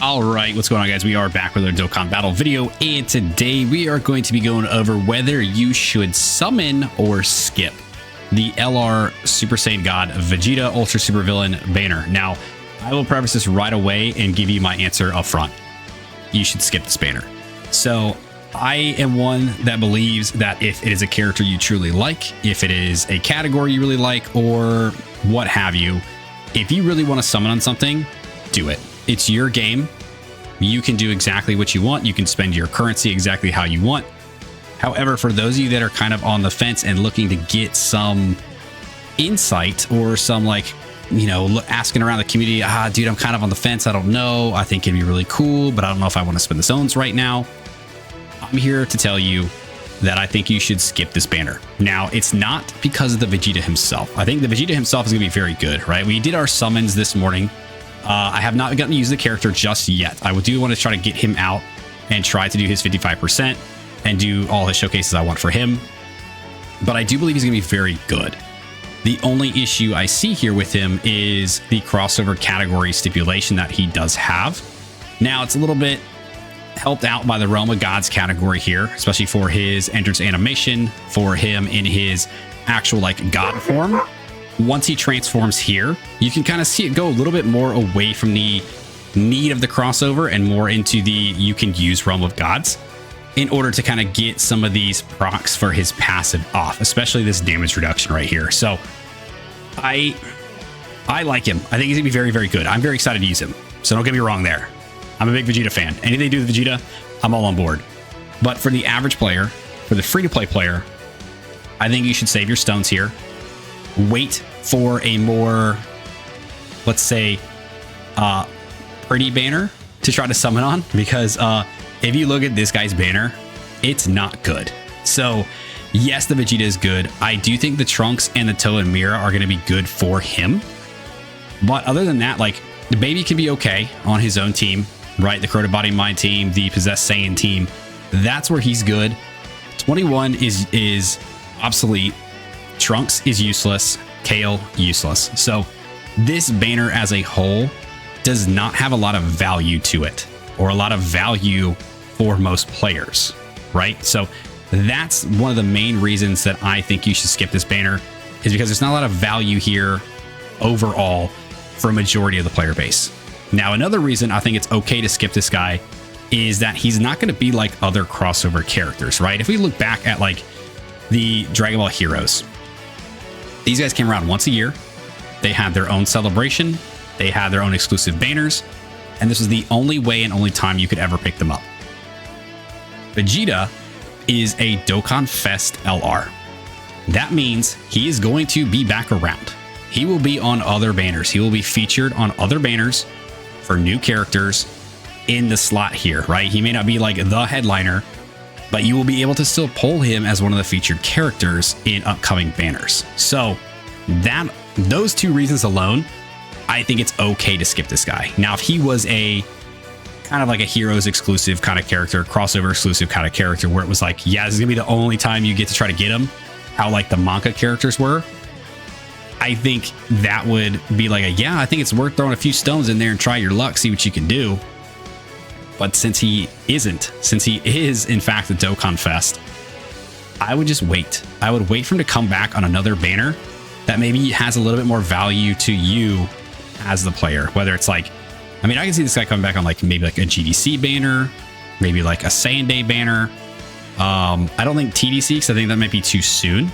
All right, what's going on, guys? We are back with our Dokkan Battle video, and today we are going to be going over whether you should summon or skip the LR Super Saiyan God Vegeta Ultra Super Villain banner. Now, I will preface this right away and give you my answer up front. You should skip this banner. So, I am one that believes that if it is a character you truly like, if it is a category you really like, or what have you, if you really want to summon on something, do it. It's your game. You can do exactly what you want. You can spend your currency exactly how you want. However, for those of you that are kind of on the fence and looking to get some insight or some, like, you know, asking around the community, dude, I'm kind of on the fence. I don't know. I think it'd be really cool, but I don't know if I want to spend the zones right now. I'm here to tell you that I think you should skip this banner. Now, it's not because of the Vegeta himself. I think the Vegeta himself is going to be very good, right? We did our summons this morning. I have not gotten to use the character just yet. I do want to try to get him out and try to do his 55% and do all his showcases I want for him. But I do believe he's going to be very good. The only issue I see here with him is the crossover category stipulation that he does have. Now, it's a little bit helped out by the Realm of Gods category here, especially for his entrance animation, for him in his actual, like, God form. Once he transforms here, you can kind of see it go a little bit more away from the need of the crossover and more into the you can use Realm of Gods in order to kind of get some of these procs for his passive off, especially this damage reduction right here. So I like him. I think he's gonna be very, very good. I'm very excited to use him. So don't get me wrong there. I'm a big Vegeta fan. Anything they do with Vegeta, I'm all on board. But for the average player, for the free-to-play player, I think you should save your stones here. Wait for a more, let's say, pretty banner to try to summon on, because if you look at this guy's banner, it's not good. So yes, the Vegeta is good. I do think the Trunks and the Toe and Mira are going to be good for him. But other than that, like, the baby can be okay on his own team, right? The Crota Body Mind team, the Possessed Saiyan team, that's where he's good. 21 is obsolete. Trunks is useless. Kale, useless. So this banner as a whole does not have a lot of value to it, or a lot of value for most players, right? So that's one of the main reasons that I think you should skip this banner, is because there's not a lot of value here overall for a majority of the player base. Now, another reason I think it's okay to skip this guy is that he's not going to be like other crossover characters, right? If we look back at, like, the Dragon Ball Heroes, these guys came around once a year. They had their own celebration. They had their own exclusive banners. And this was the only way and only time you could ever pick them up. Vegeta is a Dokkan Fest LR. That means he is going to be back around. He will be on other banners. He will be featured on other banners for new characters in the slot here, right? He may not be like the headliner, but you will be able to still pull him as one of the featured characters in upcoming banners. So those two reasons alone, I think it's okay to skip this guy. Now, if he was a kind of like a Heroes exclusive kind of character, crossover exclusive kind of character, where it was like, yeah, this is gonna be the only time you get to try to get him, how like the manga characters were, I think that would be like I think it's worth throwing a few stones in there and try your luck, see what you can do. But since he isn't, since he is in fact a Dokkan Fest, I would just wait. I would wait for him to come back on another banner that maybe has a little bit more value to you as the player. Whether it's like, I mean, I can see this guy coming back on like maybe like a GDC banner, maybe like a Saiyan Day banner. I don't think TDC, because I think that might be too soon.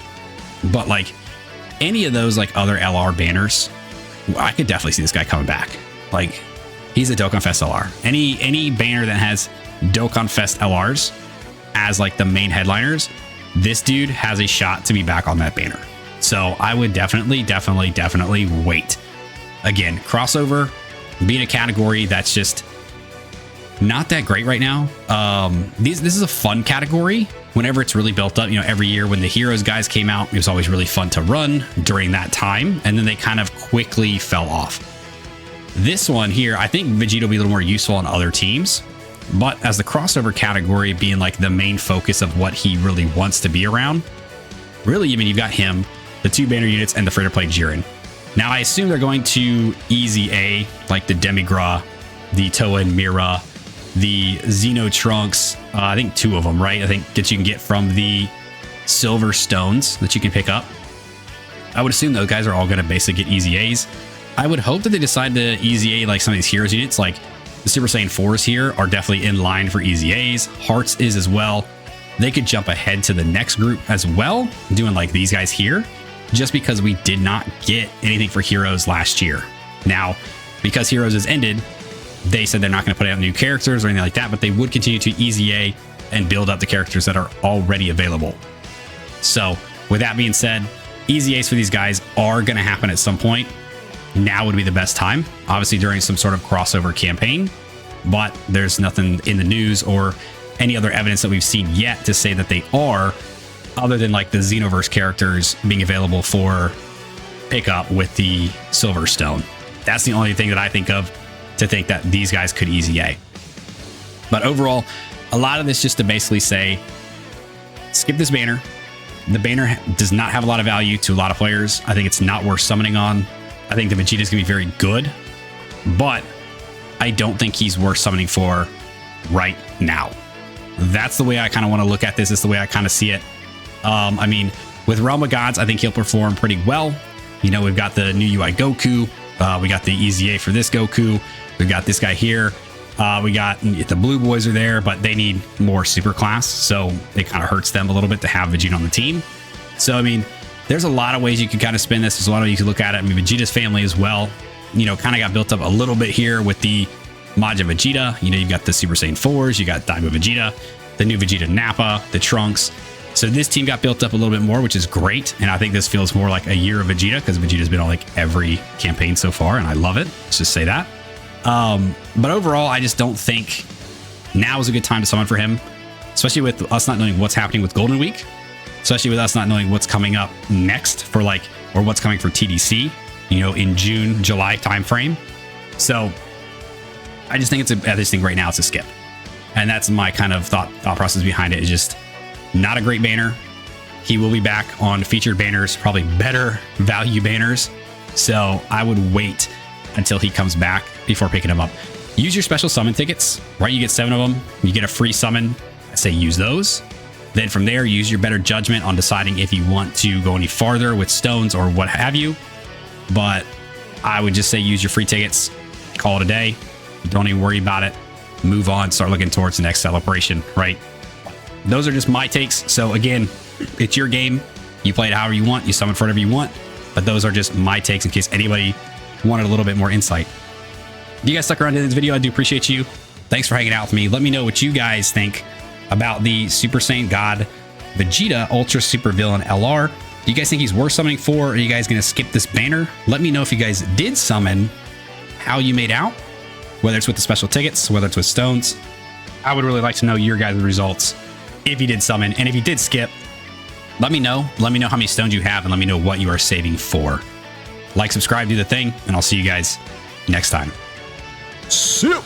But like any of those like other LR banners, I could definitely see this guy coming back. Like, he's a Dokkan Fest LR. Any banner that has Dokkan Fest LRs as like the main headliners, this dude has a shot to be back on that banner. So I would definitely wait. Again, crossover being a category that's just not that great right now. This is a fun category whenever it's really built up. You know, every year when the Heroes guys came out, it was always really fun to run during that time, and then they kind of quickly fell off. This one here, I think Vegeta will be a little more useful on other teams, but as the crossover category being like the main focus of what he really wants to be around, really, I mean, you've got him, the two banner units, and the free-to-play Jiren. Now, I assume they're going to easy A, like the Demigra the Toa and Mira, the Xeno Trunks, I think 2 of them, right? I think that you can get from the silver stones that you can pick up. I would assume those guys are all going to basically get easy A's. I would hope that they decide to easy A like some of these heroes units, like the Super Saiyan 4s here are definitely in line for easy A's. Hearts is as well. They could jump ahead to the next group as well, doing like these guys here, just because we did not get anything for heroes last year. Now, because heroes has ended, they said they're not going to put out new characters or anything like that, but they would continue to easy A and build up the characters that are already available. So with that being said, easy A's for these guys are going to happen at some point. Now would be the best time, obviously during some sort of crossover campaign, but there's nothing in the news or any other evidence that we've seen yet to say that they are, other than like the Xenoverse characters being available for pickup with the Silver Stone. That's the only thing that I think of to think that these guys could easy A. But overall, a lot of this just to basically say, skip this banner. The banner does not have a lot of value to a lot of players. I think it's not worth summoning on. I think the Vegeta is going to be very good, but I don't think he's worth summoning for right now. That's the way I kind of want to look at this. It's the way I kind of see it. I mean, with Realm of Gods, I think he'll perform pretty well. You know, we've got the new UI Goku. We got the easy A for this Goku. We've got this guy here. We got the Blue Boys are there, but they need more super class. So it kind of hurts them a little bit to have Vegeta on the team. So, I mean, there's a lot of ways you can kind of spin this. There's a lot of ways you can look at it. I mean, Vegeta's family as well, you know, kind of got built up a little bit here with the Majin Vegeta. You know, you've got the Super Saiyan 4s, you got Daima Vegeta, the new Vegeta Nappa, the Trunks. So this team got built up a little bit more, which is great. And I think this feels more like a year of Vegeta because Vegeta's been on like every campaign so far, and I love it. Let's just say that. But overall, I just don't think now is a good time to summon for him, especially with us not knowing what's happening with Golden Week, especially with us not knowing what's coming up next for like, or what's coming for TDC, you know, in June, July timeframe. So I just think it's at this thing right now, it's a skip. And that's my kind of thought process behind it. Is just not a great banner. He will be back on featured banners, probably better value banners. So I would wait until he comes back before picking him up. Use your special summon tickets, right? You get 7 of them. You get a free summon. I say use those. Then from there, use your better judgment on deciding if you want to go any farther with stones or what have you. But I would just say use your free tickets. Call it a day. Don't even worry about it. Move on. Start looking towards the next celebration, right? Those are just my takes. So again, it's your game. You play it however you want. You summon for whatever you want. But those are just my takes in case anybody wanted a little bit more insight. If you guys stuck around to this video, I do appreciate you. Thanks for hanging out with me. Let me know what you guys think about the Super Saiyan God Vegeta Ultra Super Villain LR. Do you guys think he's worth summoning for? Are you guys going to skip this banner? Let me know if you guys did summon, how you made out, whether it's with the special tickets, whether it's with stones. I would really like to know your guys' results if you did summon, and if you did skip, let me know. Let me know how many stones you have, and let me know what you are saving for. Like, subscribe, do the thing, and I'll see you guys next time. See you.